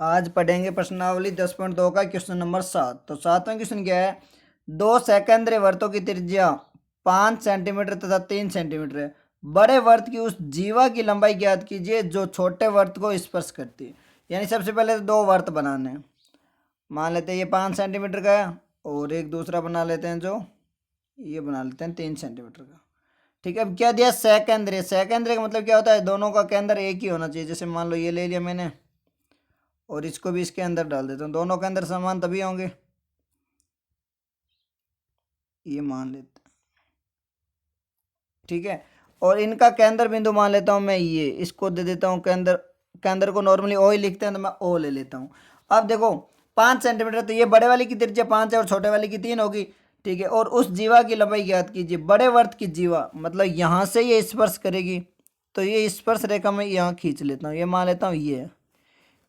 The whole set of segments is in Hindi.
आज पढ़ेंगे प्रश्नावली 10.2 का क्वेश्चन नंबर 7। तो सातवां क्वेश्चन क्या है। दो सेकेंद्रीय वृत्तों की त्रिज्या 5 सेंटीमीटर तथा 3 सेंटीमीटर है। बड़े वर्त की उस जीवा की लंबाई ज्ञात कीजिए जो छोटे वर्त को स्पर्श करती है। यानी सबसे पहले तो दो वर्त बनाने हैं। मान लेते हैं ये 5 सेंटीमीटर का है और एक दूसरा बना लेते हैं जो ये बना लेते हैं 3 सेंटीमीटर का। ठीक है, अब क्या दिया सेकेंद्रीय। सेकेंद्रीय का मतलब क्या होता है, दोनों का केंद्र एक ही होना चाहिए। जैसे मान लो ये ले लिया मैंने और इसको भी इसके अंदर डाल देता हूँ, दोनों के अंदर समान तभी होंगे। ये मान लेते हैं, ठीक है। और इनका केंद्र बिंदु मान लेता हूँ मैं, ये इसको दे देता हूँ केंद्र। केंद्र को नॉर्मली ओ ही लिखते हैं तो मैं ओ ले लेता हूँ। अब देखो 5 सेंटीमीटर, तो ये बड़े वाली की त्रिज्या 5 है और छोटे वाली की 3 होगी। ठीक है, और उस जीवा की लंबाई ज्ञात कीजिए। बड़े वर्त की जीवा मतलब यहाँ से ये स्पर्श करेगी, तो ये स्पर्श रेखा मैं यहाँ खींच लेता हूँ। ये मान लेता हूँ ये है,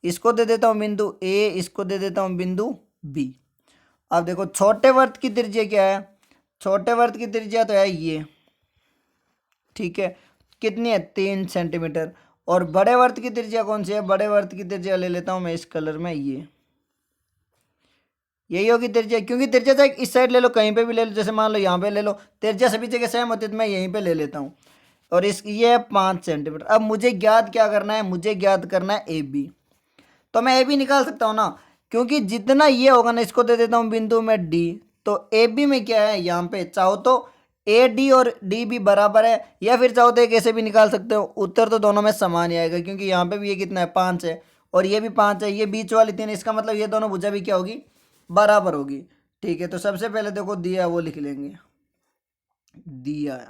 इसको दे देता हूँ बिंदु ए, इसको दे देता हूँ बिंदु बी। अब देखो छोटे वर्त की त्रिज्या क्या है, छोटे वर्त की त्रिज्या तो है ये, ठीक है। कितनी है, 3 सेंटीमीटर। और बड़े वर्त की त्रिज्या कौन सी है, बड़े वर्त की त्रिज्या ले लेता हूँ मैं इस कलर में, ये यही होगी त्रिज्या। क्योंकि त्रिज्या चाहे इस साइड ले लो, कहीं पे भी ले लो, जैसे मान लो यहाँ पे ले लो, त्रिज्या सभी जगह सेम होती है तो मैं यहीं पे ले लेता हूँ। और इस ये है 5 सेंटीमीटर। अब मुझे ज्ञात क्या करना है, मुझे ज्ञात करना है ए बी। तो मैं ए बी निकाल सकता हूँ ना, क्योंकि जितना ये होगा ना, इसको दे देता हूँ बिंदु में डी। तो ए बी में क्या है, यहाँ पे चाहो तो ए डी और डी भी बराबर है, या फिर चाहो तो एक ऐसे भी निकाल सकते हो। उत्तर तो दोनों में समान ही आएगा, क्योंकि यहाँ पे भी ये कितना है, 5 है और ये भी 5 है, ये बीच वाली 3, इसका मतलब ये दोनों भुजा भी क्या होगी, बराबर होगी। ठीक है, तो सबसे पहले देखो दिया वो लिख लेंगे। दिया है,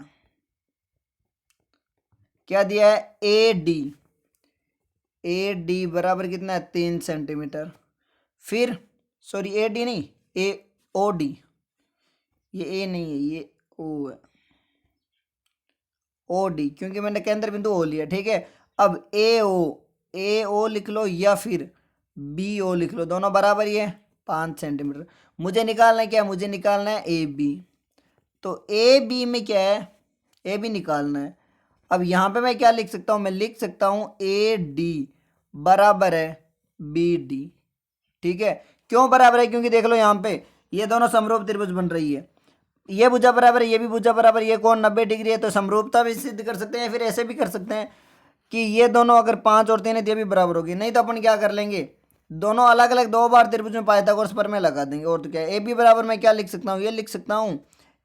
क्या दिया है, ए डी। ए डी बराबर कितना है, 3 सेंटीमीटर। फिर सॉरी ए डी नहीं, ए ओ डी, ये ए नहीं है ये ओ है, ओ डी, क्योंकि मैंने केंद्र बिंदु ओ लिया। ठीक है, अब ए ओ लिख लो या फिर बी ओ लिख लो, दोनों बराबर ही है, 5 सेंटीमीटर। मुझे निकालना है क्या, मुझे निकालना है ए बी। तो ए बी में क्या है, ए बी निकालना है। अब यहाँ पे मैं क्या लिख सकता हूँ, मैं लिख सकता हूँ ए डी बराबर है बी डी। ठीक है, क्यों बराबर है, क्योंकि देख लो यहाँ पे ये दोनों समरूप त्रिभुज बन रही है। ये भुजा बराबर है, ये भी भुजा बराबर, ये कोण 90 डिग्री है, तो समरूपता भी सिद्ध कर सकते हैं। फिर ऐसे भी कर सकते हैं कि ये दोनों अगर 5 और 3 है तो ये भी बराबर होगी। नहीं तो अपन क्या कर लेंगे, दोनों अलग अलग दो बार त्रिभुज में पाइथागोरस प्रमेय लगा देंगे। और तो क्या है, ए बी बराबर मैं क्या लिख सकता हूँ, ये लिख सकता हूँ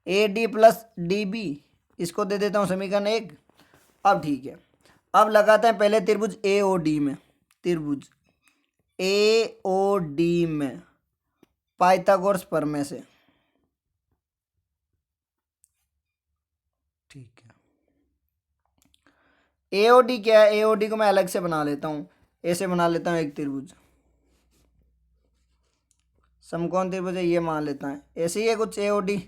A D plus D B. इसको दे देता हूँ समीकरण 1। अब ठीक है, अब लगाते हैं पहले त्रिभुज ए ओ डी में, त्रिभुज ए ओ डी में पाइथागोरस प्रमेय से। ठीक है, एओडी क्या है, एओडी को मैं अलग से बना लेता हूँ। ऐसे बना लेता हूँ एक त्रिभुज, समकोण त्रिभुज है, ये मान लेता है। ऐसे ही है कुछ एओडी,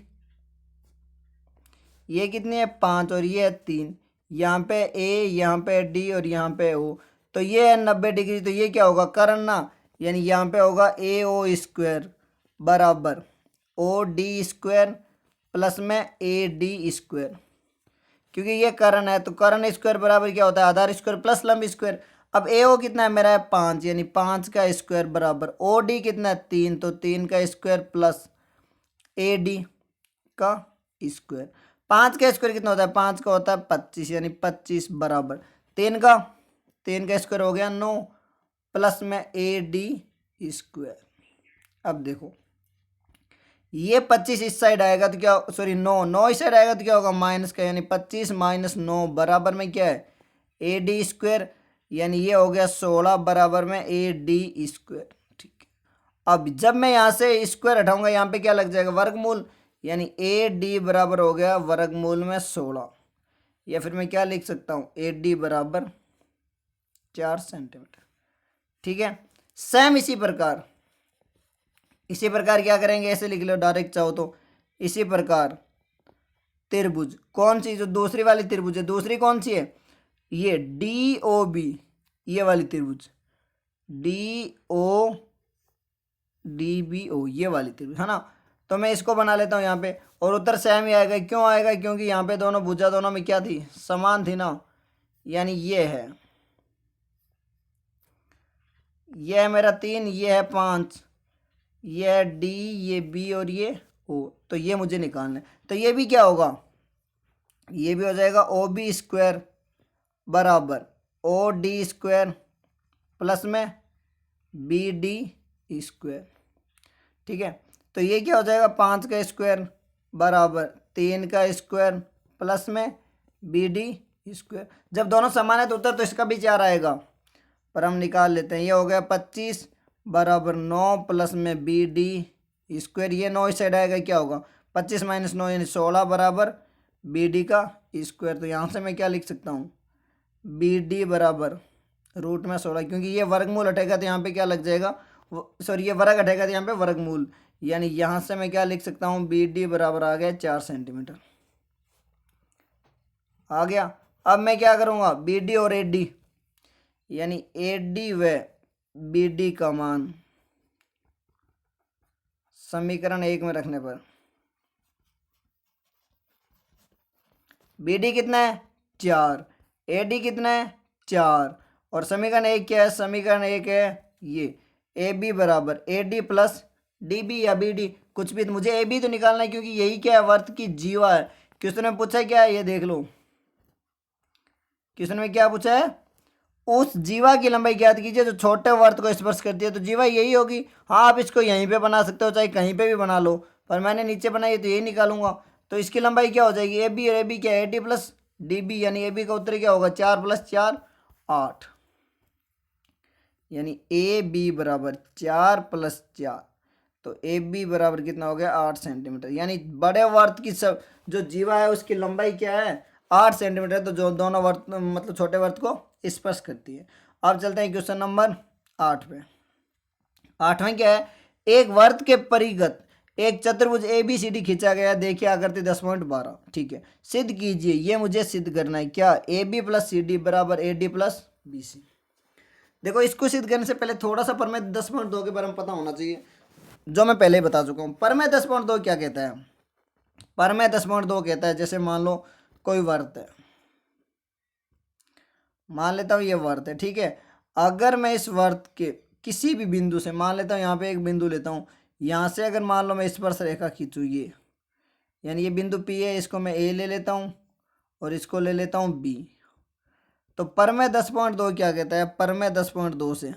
ये कितनी है, 5 और ये है 3। यहाँ पे ए, यहाँ पे डी और यहाँ पे ओ, तो ये है 90 डिग्री। तो ये क्या होगा, कर्ण ना, यानी यहाँ पे होगा ए ओ स्क्वायर बराबर ओ डी स्क्वायर प्लस में ए डी स्क्वायर। क्योंकि ये कर्ण है तो कर्ण स्क्वायर बराबर क्या होता है, आधार स्क्वायर प्लस लंब स्क्वायर। अब ए ओ कितना है मेरा है 5, यानी 5 का स्क्वायर बराबर ओ डी कितना है 3, तो 3 का स्क्वायर प्लस ए डी का स्क्वायर। 5 का स्क्वायर कितना होता है, 5 का होता है 25, यानी 25 बराबर 3 का स्क्वायर हो गया 9 प्लस में ए डी स्क्वायर। अब देखो ये 25 इस साइड आएगा तो क्या, सॉरी 9 इस साइड आएगा तो क्या होगा, माइनस का, यानी 25 माइनस 9 बराबर में क्या है, ए डी स्क्वायर। यानी ये हो गया 16 बराबर में ए डी स्क्वायर। ठीक है, अब जब मैं यहाँ से स्क्वायर हटाऊंगा यहाँ पे क्या लग जाएगा, वर्गमूल, यानी ए डी बराबर हो गया वर्गमूल में 16। या फिर मैं क्या लिख सकता हूँ, ए डी बराबर 4 सेंटीमीटर। ठीक है, सेम इसी प्रकार क्या करेंगे, ऐसे लिख लो डायरेक्ट चाहो तो। इसी प्रकार त्रिभुज कौन सी, जो दूसरी वाली त्रिभुज है, दूसरी कौन सी है, ये डी ओ बी, ये वाली त्रिभुज D O D B O, ये वाली त्रिभुज है ना। तो मैं इसको बना लेता हूँ यहाँ पे, और उत्तर सेम ही आएगा। क्यों आएगा, क्योंकि यहाँ पे दोनों भुजा दोनों में क्या थी, समान थी ना। यानी ये है, ये है मेरा 3, ये है 5, ये है डी, ये बी और ये ओ। तो ये मुझे निकालना है। तो ये भी क्या होगा, ये भी हो जाएगा ओ बी स्क्वायर बराबर ओ डी स्क्वायर प्लस में बी डी स्क्वायर। ठीक है, तो ये क्या हो जाएगा, 5 का स्क्वायर बराबर 3 का स्क्वायर प्लस में बी डी स्क्वायर। जब दोनों समान है तो उत्तर तो इसका भी 4 आएगा, पर हम निकाल लेते हैं। ये हो गया 25 बराबर 9 प्लस में बी डी स्क्वायर। ये 9 इस साइड आएगा, क्या होगा 25 माइनस 9 यानी 16 बराबर बी डी का स्क्वायर। तो यहाँ से मैं क्या लिख सकता हूँ, बी डी बराबर रूट में 16, क्योंकि ये वर्गमूल हटेगा तो यहाँ पे क्या लग जाएगा, सॉरी ये वर्ग हटेगा तो यहाँ पे वर्गमूल, यानी यहाँ से मैं क्या लिख सकता हूँ, बी डी बराबर आ गया 4 सेंटीमीटर आ गया। अब मैं क्या करूँगा, बी डी और ए डी यानी ए डी व बी डी का मान समीकरण 1 में रखने पर बी डी कितना है 4, ए डी कितना है 4, और समीकरण 1 क्या है, समीकरण 1 है ये ए बी बराबर A D plus D B या बी डी कुछ भी। तो मुझे ए बी तो निकालना है क्योंकि यही क्या है, वर्त की जीवा है। क्वेश्चन में पूछा क्या है, ये देख लो, क्वेश्चन में क्या पूछा है, उस जीवा की लंबाई ज्ञात कीजिए जो छोटे वर्त को स्पर्श करती है। तो जीवा यही होगी। हाँ, आप इसको यहीं पे बना सकते हो, चाहे कहीं पे भी बना लो, पर मैंने नीचे बनाई है तो यही निकालूंगा। तो इसकी लंबाई क्या हो जाएगी, ए बी, और ए बी क्या है, A D plus D B, यानी ए बी का उत्तर क्या होगा 4 + 4 8, यानी ए बी बराबर 4 + 4। तो ए बी बराबर कितना हो गया 8 सेंटीमीटर, यानी बड़े वर्त की सब जो जीवा है उसकी लंबाई क्या है 8 सेंटीमीटर। तो जो दोनों वर्त मतलब छोटे वर्त को स्पर्श करती है। अब चलते हैं क्वेश्चन नंबर 8 पे। 8वें क्या है, एक वर्त के परिगत एक चतुर्भुज ए बी सी डी खींचा गया, देखिए आकृति 10.12। ठीक है, सिद्ध कीजिए, ये मुझे सिद्ध करना है क्या, A B plus C D बराबर A D plus B C. देखो, इसको सिद्ध करने से पहले थोड़ा सा परमेय 10.2 के बारे में पता होना चाहिए, जो मैं पहले ही बता चुका हूँ। परमेय 10.2 क्या कहता है, परमेय 10.2 कहता है, जैसे मान लो कोई वर्त है, मान लेता हूँ ये वर्त है, ठीक है। अगर मैं इस वर्त के किसी भी बिंदु से, मान लेता हूँ यहाँ पे एक बिंदु लेता हूँ, यहाँ से अगर मान लो मैं स्पर्श रेखा खींचूँ, ये यानी ये बिंदु P है, इसको मैं A ले लेता हूँ और इसको ले लेता हूँ B। तो परमेय 10.2 क्या कहता है, परमेय 10.2 से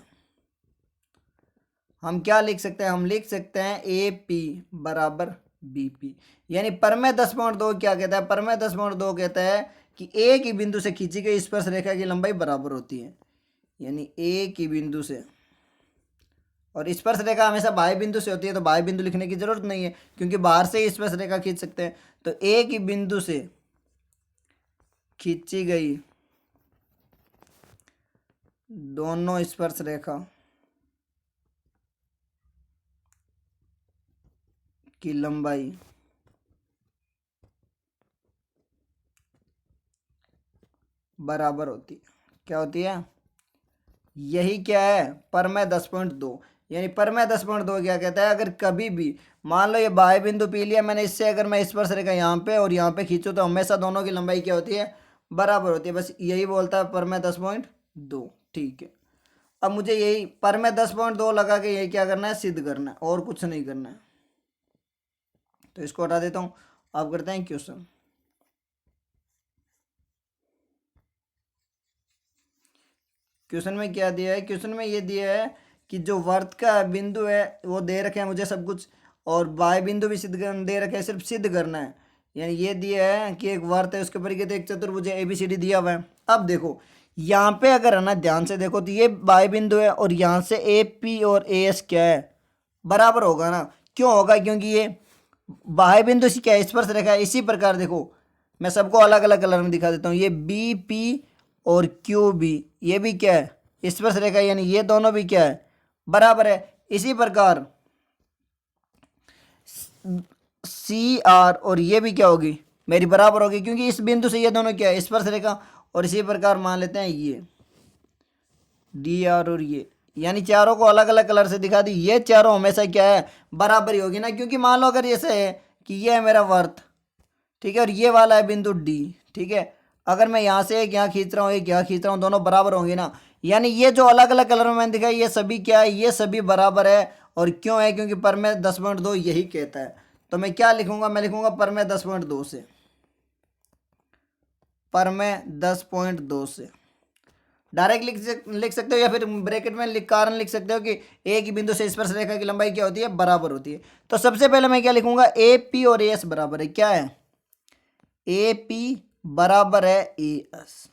हम क्या लिख सकते हैं, हम लिख सकते हैं ए पी बराबर बी पी। यानी परमेय 10.2 क्या कहता है, परमेय 10.2 कहता है कि ए की बिंदु से खींची गई स्पर्श रेखा की लंबाई बराबर होती है, यानी ए की बिंदु से, और स्पर्श रेखा हमेशा बाह्य बिंदु से होती है, तो बाह्य बिंदु लिखने की जरूरत नहीं है क्योंकि बाहर से ही स्पर्श रेखा खींच सकते हैं। तो ए की बिंदु से खींची गई दोनों स्पर्श रेखा की लंबाई बराबर होती है, क्या होती है, यही क्या है परमेय 10.2। यानी परमेय 10.2 क्या कहता है, अगर कभी भी मान लो ये बाह्य बिंदु पी लिया मैंने, इससे अगर मैं स्पर्श रेखा यहाँ पे और यहाँ पे खींचूँ तो हमेशा दोनों की लंबाई क्या होती है, बराबर होती है। बस यही बोलता है परमेय 10.2। ठीक है, अब मुझे यही परमेय 10.2 लगा के यही क्या करना है, सिद्ध करना है, और कुछ नहीं करना है। तो इसको हटा देता हूँ, अब करते हैं क्वेश्चन। क्वेश्चन में क्या दिया है, क्वेश्चन में ये दिया है कि जो वर्त का बिंदु है वो दे रखे हैं मुझे सब कुछ, और बाह्य बिंदु भी सिद्ध दे रखे हैं, सिर्फ सिद्ध करना है। यानी ये दिया है कि एक वर्त है, उसके परिगत एक चतुर्भुज ए बी सी डी दिया हुआ है। अब देखो यहाँ पे अगर है ना, ध्यान से देखो, तो ये बाह्य बिंदु है और यहाँ से ए पी और ए एस क्या है, बराबर होगा ना। क्यों होगा, क्योंकि ये बाह्य बिंदु से क्या है, स्पर्श रेखा है। इसी प्रकार देखो, मैं सबको अलग अलग कलर में दिखा देता हूँ, ये बी पी और क्यू बी, ये भी क्या है स्पर्श रेखा, यानी ये दोनों भी क्या है, बराबर है। इसी प्रकार सी आर और ये भी क्या होगी, मेरी बराबर होगी, क्योंकि इस बिंदु से ये दोनों क्या है स्पर्श रेखा। और इसी प्रकार मान लेते हैं ये डी आर और ये, यानी चारों को अलग अलग कलर से दिखा दी, ये चारों हमेशा क्या है, बराबर ही होगी ना। क्योंकि मान लो अगर जैसे है कि ये है मेरा वर्त, ठीक है, और ये वाला है बिंदु डी, ठीक है, अगर मैं यहाँ से एक यहाँ खींच रहा हूँ, एक यहाँ खींच रहा हूँ, दोनों बराबर होंगे ना। यानी ये जो अलग अलग कलर में मैंने दिखाया ये सभी क्या है, ये सभी बराबर है। और क्यों है, क्योंकि परमेय 10.2 यही कहता है। तो मैं क्या लिखूंगा, मैं लिखूंगा परमेय 10.2 से, परमेय 10.2 से डायरेक्ट लिख सकते हो, या फिर ब्रैकेट में कारण लिख सकते हो कि एक ही बिंदु से स्पर्श रेखा की लंबाई क्या होती है, बराबर होती है। तो सबसे पहले मैं क्या लिखूंगा, ए पी और ए एस बराबर है, क्या है, ए पी बराबर है ए एस,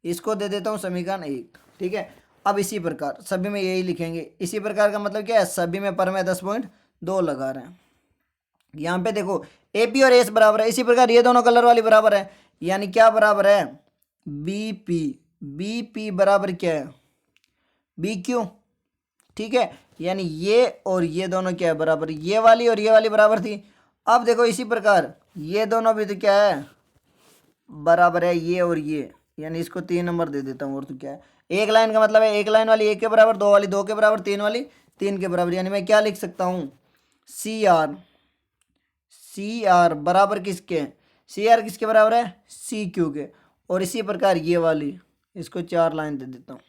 इसको दे देता हूं समीकरण 1, ठीक है। अब इसी प्रकार सभी में यही लिखेंगे, इसी प्रकार का मतलब क्या है, सभी में परमेय 10.2 लगा रहे हैं। यहाँ पे देखो ए पी और एस बराबर है, इसी प्रकार ये दोनों कलर वाली बराबर है, यानी क्या बराबर है, बी पी, बी पी बराबर क्या है, बी क्यू, ठीक है। यानी ये और ये दोनों क्या है, बराबर, ये वाली और ये वाली बराबर थी। अब देखो इसी प्रकार ये दोनों भी तो क्या है, बराबर है, ये और ये, यानी इसको 3 नंबर दे देता हूँ। और तो क्या है, एक लाइन का मतलब है एक लाइन वाली 1 के बराबर, 2 वाली 2 के बराबर, 3 वाली 3 के बराबर। यानी मैं क्या लिख सकता हूँ, सी आर, सी आर बराबर किसके, सी आर किसके बराबर है, सी क्यू के। और इसी प्रकार ये वाली, इसको 4 लाइन दे देता हूँ,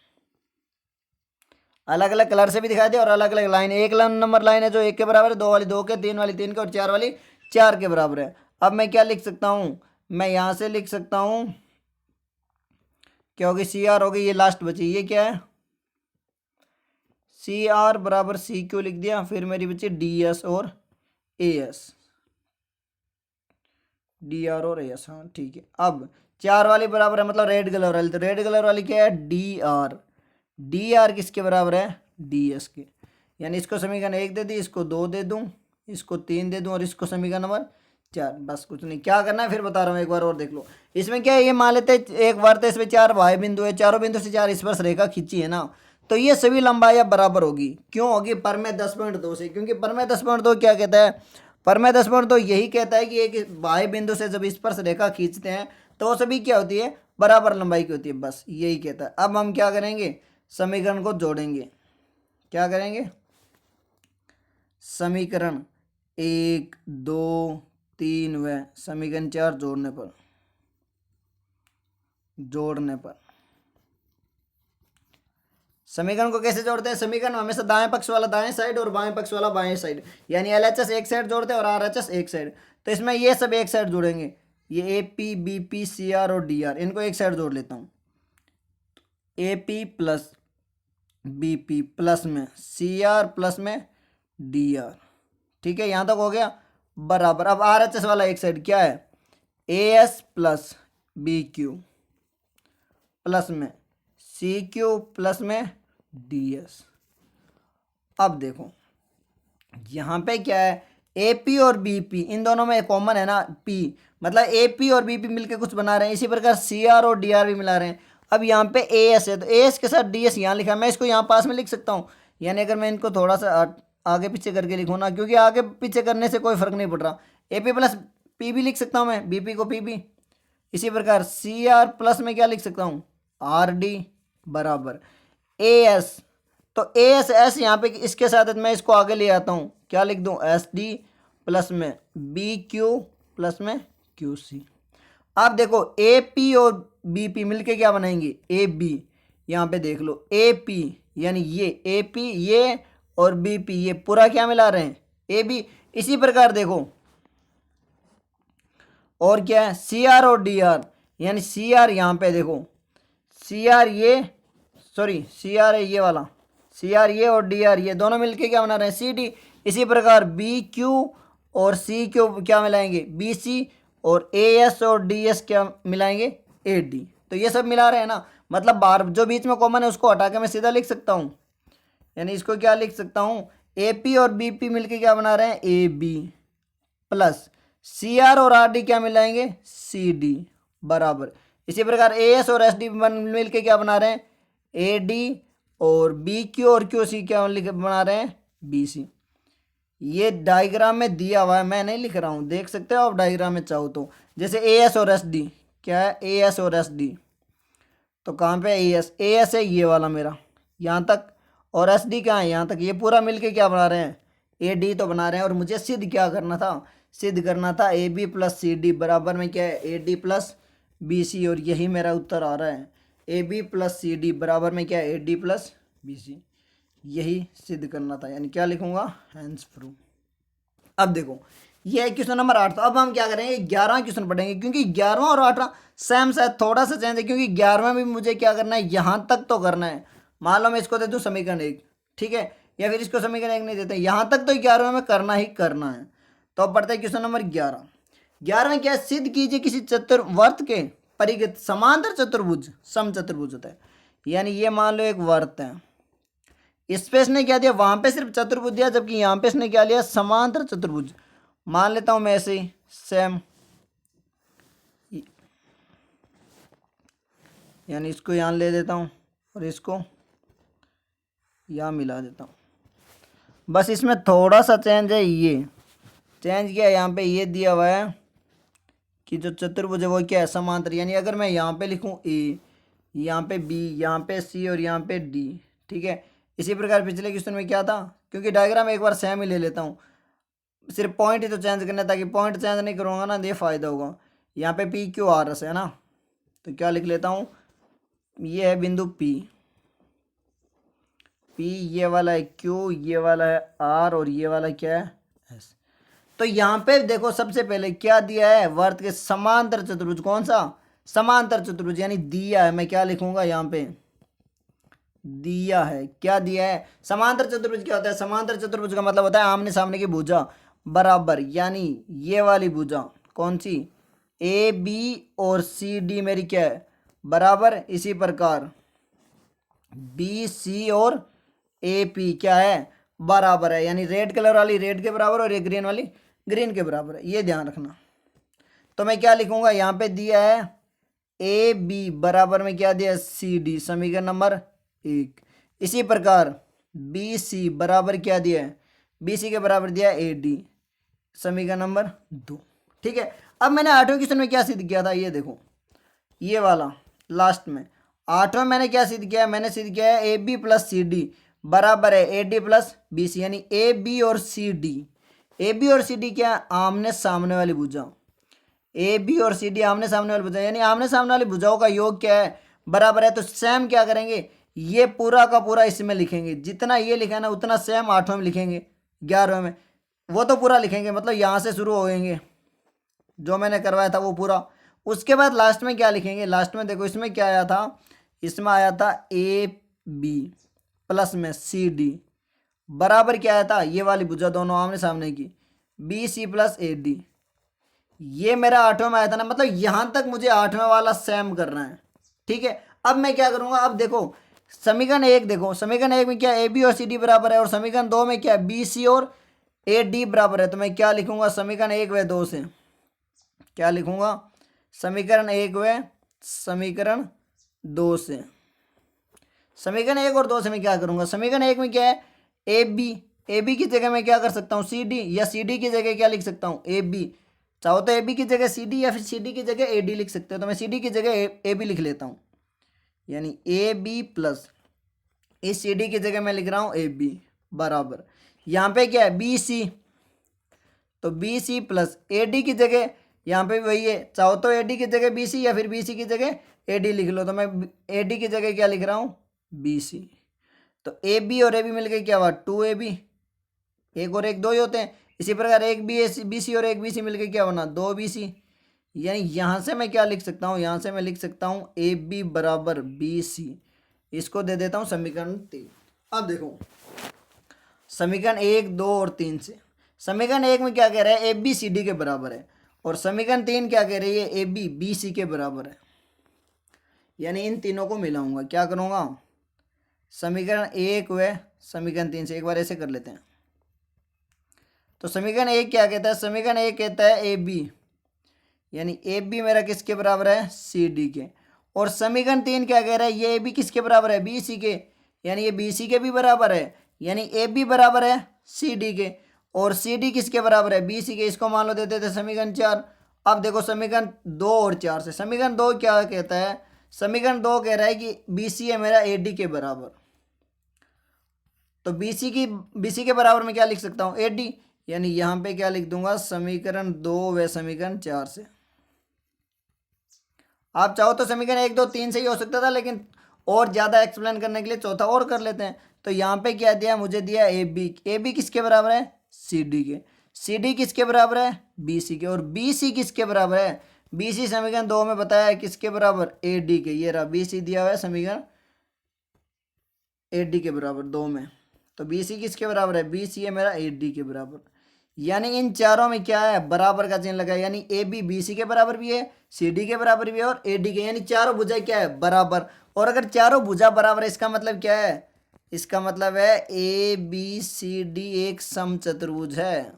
अलग अलग कलर से भी दिखाई दे और अलग अलग लाइन। एक नंबर लाइन है जो 1 के बराबर है, 2 वाली 2 के, 3 वाली 3 के, और 4 वाली 4 के बराबर है। अब मैं क्या लिख सकता हूँ, मैं यहाँ से लिख सकता हूँ, क्या होगी, सी आर होगी, ये लास्ट बची, ये क्या है, सी आर बराबर सी क्यू लिख दिया। फिर मेरी बची डी एस और ए एस, डी आर और ए एस, हाँ ठीक है। अब 4 वाली बराबर है, मतलब रेड कलर वाली, तो रेड कलर वाली क्या है, डी आर, डी आर किसके बराबर है, डी एस के। यानी इसको समीकरण 1 दे दी, इसको 2 दे दूं, इसको 3 दे दूं, और इसको समीकरण नंबर 4। बस कुछ नहीं, क्या करना है फिर बता रहा हूँ, एक बार और देख लो। इसमें क्या है, ये मान लेते हैं एक वर्त है, इसमें 4 बाह्य बिंदु है, चारों बिंदु से 4 स्पर्श रेखा खींची है ना, तो ये सभी लंबाइयाँ बराबर होगी। क्यों होगी, परमेय 10.2 से, क्योंकि परमेय 10.2 क्या कहता है, परमेय 10.2 यही कहता है कि एक बाह्य बिंदु से जब स्पर्श रेखा खींचते हैं तो वो सभी क्या होती है, बराबर लंबाई की होती है, बस यही कहता है। अब हम क्या करेंगे, समीकरण को जोड़ेंगे, क्या करेंगे, समीकरण 1 2 3 व समीकरण 4 जोड़ने पर समीकरण को कैसे जोड़ते हैं, समीकरण हमेशा दाएं पक्ष वाला दाएं साइड और बाएं पक्ष वाला बाएं साइड, यानी एलएचएस एक साइड जोड़ते हैं और आरएचएस एक साइड। तो इसमें ये सब एक साइड जोड़ेंगे, ये A P B P C R और डी आर, इनको एक साइड जोड़ लेता हूँ, A P plus B P plus में सी आर प्लस में डी आर, ठीक है, यहाँ तक हो गया बराबर। अब आर एच एस वाला एक साइड क्या है, A S plus B Q plus में सी क्यू प्लस में डी एस। अब देखो यहाँ पे क्या है, ए पी और बी पी इन दोनों में कॉमन है ना, पी, मतलब ए पी और बी पी मिलकर कुछ बना रहे हैं। इसी प्रकार सी आर और डी आर भी मिला रहे हैं। अब यहाँ पे ए एस है, तो ए एस के साथ डी एस यहाँ लिखा है, मैं इसको यहाँ पास में लिख सकता हूँ। यानी अगर मैं इनको थोड़ा सा आगे पीछे करके लिखूँ ना, क्योंकि आगे पीछे करने से कोई फर्क नहीं पड़ रहा, ए पी प्लस पी भी लिख सकता हूँ मैं, बी पी को पी भी। इसी प्रकार सी आर प्लस में क्या लिख सकता हूँ, आर डी बराबर ए एस। तो ए एस एस यहाँ पे इसके साथ मैं इसको आगे ले आता हूँ, क्या लिख दूँ, एस डी प्लस में बी क्यू प्लस में क्यू सी। अब देखो ए पी और बी पी मिलके क्या बनाएंगे, ए बी। यहाँ पे देख लो ए पी यानी ये ए पी ये और बी पी ये पूरा क्या मिला रहे हैं, ए बी। इसी प्रकार देखो और क्या है, सी आर और डी आर, यानी सी आर यहाँ पे देखो, सी आर ये, सॉरी सी आर है ये वाला, सी आर ये और डी आर ये दोनों मिलके क्या बना रहे हैं, सी डी। इसी प्रकार बी क्यू और सी क्यू क्या मिलाएंगे, बी सी, और ए एस और डी एस क्या मिलाएंगे, ए डी। तो ये सब मिला रहे हैं ना, मतलब बार जो बीच में कॉमन है उसको हटा के मैं सीधा लिख सकता हूँ, यानी इसको क्या लिख सकता हूँ, ए पी और बी पी मिलके क्या बना रहे हैं, A B plus C R और आर डी क्या मिलाएंगे, सी डी बराबर। इसी प्रकार ए एस और एस डी मिलके क्या बना रहे हैं, ए डी, और बी क्यू और क्यू सी क्या बना रहे हैं, बी सी। ये डायग्राम में दिया हुआ है, मैं नहीं लिख रहा हूँ, देख सकते हो आप डायग्राम में चाहो तो। जैसे ए एस और एस डी क्या है, ए एस और एस डी, तो कहाँ पे ए एस है ये वाला मेरा यहाँ तक, और एस डी कहाँ है यहाँ तक, ये पूरा मिलके क्या बना रहे हैं, ए डी तो बना रहे हैं। और मुझे सिद्ध क्या करना था, सिद्ध करना था A B plus C D बराबर में क्या है, A D plus B C, और यही मेरा उत्तर आ रहा है। A B plus C D बराबर में क्या है A D plus B C, यही सिद्ध करना था। यानी क्या लिखूंगा, हैंस प्रूव। अब देखो ये है क्वेश्चन नंबर 8। तो अब हम क्या करेंगे, 11वां क्वेश्चन पढ़ेंगे, क्योंकि 11वां और 8वां सेम शायद थोड़ा सा चेंज है, क्योंकि 11वां भी मुझे क्या करना है, यहाँ तक तो करना है। मान लो मैं इसको दे दूँ समीकरण 1, ठीक है, या फिर इसको समीकरण 1 नहीं देते, यहाँ तक तो 11वां में करना ही करना है। तो अब पढ़ते हैं क्वेश्चन नंबर 11। 11वां क्या, सिद्ध कीजिए किसी चतुर्वर्त के परिगत समांतर चतुर्भुज समचतुर्भुज होता है। यानी ये मान लो एक वर्त है, इस पे इसने क्या दिया, वहां पे सिर्फ चतुर्भुज दिया, जबकि यहाँ पे इसने क्या लिया, समांतर चतुर्भुज। मान लेता हूं मैं ऐसे ही सेम, यानी इसको यहाँ ले देता हूँ और इसको यहाँ मिला देता हूँ। बस इसमें थोड़ा सा चेंज है, ये चेंज किया, यहाँ पे ये दिया हुआ है कि जो चतुर्भुज है वो क्या है, समांतर। यानी अगर मैं यहाँ पे लिखूँ ए, यहाँ पे बी, यहाँ पे सी और यहाँ पे डी, ठीक है। इसी प्रकार पिछले क्वेश्चन में क्या था, क्योंकि डायग्राम एक बार सेम ही ले लेता हूँ, सिर्फ पॉइंट ही तो चेंज करना है, ताकि पॉइंट चेंज नहीं करूँगा ना, ये फ़ायदा होगा। यहाँ पे पी क्यू आर एस है ना, तो क्या लिख लेता हूँ, ये है बिंदु पी, पी ये वाला है क्यू, ये वाला है आर और ये वाला क्या है एस। तो यहाँ पे देखो सबसे पहले क्या दिया है, वर्त के समांतर चतुर्भुज। कौन सा, समांतर चतुर्भुज, यानी दिया है। मैं क्या लिखूंगा यहाँ पे, दिया है, क्या दिया है, समांतर चतुर्भुज। क्या होता है, समांतर चतुर्भुज का मतलब होता है आमने सामने की भुजा बराबर, यानी ये वाली भुजा कौन सी, ए बी और सी डी मेरी क्या है बराबर। इसी प्रकार बी सी और ए पी क्या है बराबर है, यानी रेड कलर वाली रेड के बराबर और ये ग्रीन वाली ग्रीन के बराबर है, ये ध्यान रखना। तो मैं क्या लिखूंगा, यहाँ पे दिया है ए बी बराबर में क्या दिया, सी डी, समीकरण नंबर 1। इसी प्रकार बी सी बराबर क्या दिया है, बी सी के बराबर दिया है ए डी, समीकरण नंबर 2, ठीक है। अब मैंने 8वें क्वेश्चन में क्या सिद्ध किया था, ये देखो, ये वाला लास्ट में 8वां मैंने क्या सिद्ध किया है, मैंने सिद्ध किया है A B plus C D बराबर है A D plus B C, यानी ए बी और सी डी, ए बी और सी डी क्या, आमने सामने वाली भुजा, ए बी और सी डी आमने सामने वाली भुजा, यानी आमने सामने वाली भुजाओं का योग क्या है बराबर है। तो सेम क्या करेंगे, ये पूरा का पूरा इसमें लिखेंगे, जितना ये लिखा है ना उतना सेम 8वें में लिखेंगे, 11वें में वो तो पूरा लिखेंगे, मतलब यहाँ से शुरू होएंगे, जो मैंने करवाया था वो पूरा। उसके बाद लास्ट में क्या लिखेंगे, लास्ट में देखो इसमें क्या आया था, इसमें आया था ए बी प्लस में सी डी बराबर क्या आया था, ये वाली भुजा दोनों आमने सामने की, B C plus A D. ये मेरा 8वें में आया था ना, मतलब यहां तक मुझे 8वें वाला सेम करना है, ठीक है। अब मैं क्या करूंगा, अब देखो समीकरण 1 देखो, समीकरण 1 में क्या ए बी और सी डी बराबर है, और समीकरण 2 में क्या बी सी और ए डी बराबर है। तो मैं क्या लिखूंगा, समीकरण 1 व 2 से क्या लिखूंगा, समीकरण 1 व समीकरण 2 से, समीकरण 1 और 2 से मैं क्या करूंगा, समीकरण 1 में क्या है ए बी की जगह मैं क्या कर सकता हूँ सी डी, या सी डी की जगह क्या लिख सकता हूँ ए बी, चाहो तो ए बी की जगह सी डी या फिर सी डी की जगह ए डी लिख सकते हो। तो मैं सी डी की जगह ए बी लिख लेता हूँ, यानी ए बी प्लस इस सी डी की जगह मैं लिख रहा हूँ ए बी बराबर, यहाँ पे क्या है बी सी, तो B C plus A D की जगह यहाँ पे भी वही है, चाहो तो ए डी की जगह बी सी या फिर बी सी की जगह ए डी लिख लो। तो मैं ए डी की जगह क्या लिख रहा हूँ बी सी, तो ए बी और ए बी मिलकर क्या हुआ 2ab, एक और एक 2 ही होते हैं। इसी प्रकार एक बी सी और एक बी सी मिलकर क्या बना 2bc, यानी यहाँ से मैं क्या लिख सकता हूँ, यहाँ से मैं लिख सकता हूँ ए बी बराबर बी सी, इसको दे देता हूँ समीकरण 3। अब देखो समीकरण 1, 2 और 3 से, समीकरण 1 में क्या कह रहा है ए बी सी डी के बराबर है, और समीकरण 3 क्या कह रही है ए बी बी सी के बराबर है, यानी इन तीनों को मिलाऊंगा, क्या करूँगा समीकरण 1 व समीकरण 3 से, एक बार ऐसे कर लेते हैं। तो समीकरण 1 क्या कहता है, समीकरण 1 कहता है ए बी, यानी ए बी मेरा किसके बराबर है सी डी के, और समीकरण 3 क्या कह रहा है ये ए बी किसके बराबर है बी सी के, यानी ये बी सी के भी बराबर है, यानी ए बी बराबर है सी डी के, और सी डी किसके बराबर है बी सी के, इसको मान लो देते थे समीकरण 4। अब देखो समीकरण 2 और 4 से, समीकरण 2 क्या कहता है, समीकरण 2 कह रहा है कि बी सी है मेरा ए डी के बराबर, तो बी सी के बराबर में क्या लिख सकता हूँ ए डी, यानी यहाँ पे क्या लिख दूंगा समीकरण 2 व समीकरण 4 से। आप चाहो तो समीकरण 1 2 3 से ही हो सकता था, लेकिन और ज़्यादा एक्सप्लेन करने के लिए चौथा और कर लेते हैं। तो यहाँ पे क्या दिया, मुझे दिया ए बी किसके बराबर है, सी डी के। सी डी किसके बराबर है, बी सी के। और बी सी किसके बराबर है, बी सी समीकरण 2 में बताया है किसके बराबर, ए डी के। ये रहा बी सी दिया हुआ है समीकरण ए डी के बराबर 2 में। तो बी सी किसके बराबर है, बी सी है मेरा ए डी के बराबर। यानी इन चारों में क्या है, बराबर का चिन्ह लगा है। यानी ए बी बी सी के बराबर भी है, सी डी के बराबर भी है और ए डी के। यानी चारों भुजा क्या है, बराबर। और अगर चारों भुजा बराबर है इसका मतलब क्या है, इसका मतलब है ए बी सी डी एक समचतुर्भुज है।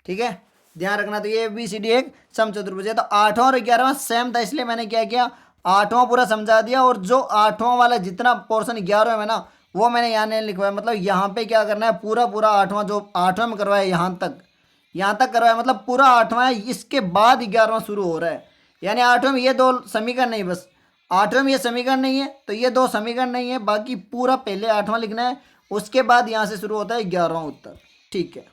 ठीक है, ध्यान रखना। तो ये बी सी डी एक समचतुर्भुज है। तो 8वां और 11वां सेम था, इसलिए मैंने क्या किया, 8वां पूरा समझा दिया। और जो 8वां वाला जितना पोर्शन 11वें में ना, वो मैंने यहाँ नहीं लिखवाया। मतलब यहाँ पे क्या करना है, पूरा पूरा 8वां जो 8वें में करवाया यहाँ तक करवाया, मतलब पूरा 8वां है, इसके बाद 11वां शुरू हो रहा है। यानी 8वें में ये 2 समीकरण नहीं, बस 8वें में ये समीकरण नहीं है, तो ये 2 समीकरण नहीं है, बाकी पूरा पहले 8वां लिखना है, उसके बाद यहाँ से शुरू होता है 11वां उत्तर। ठीक है।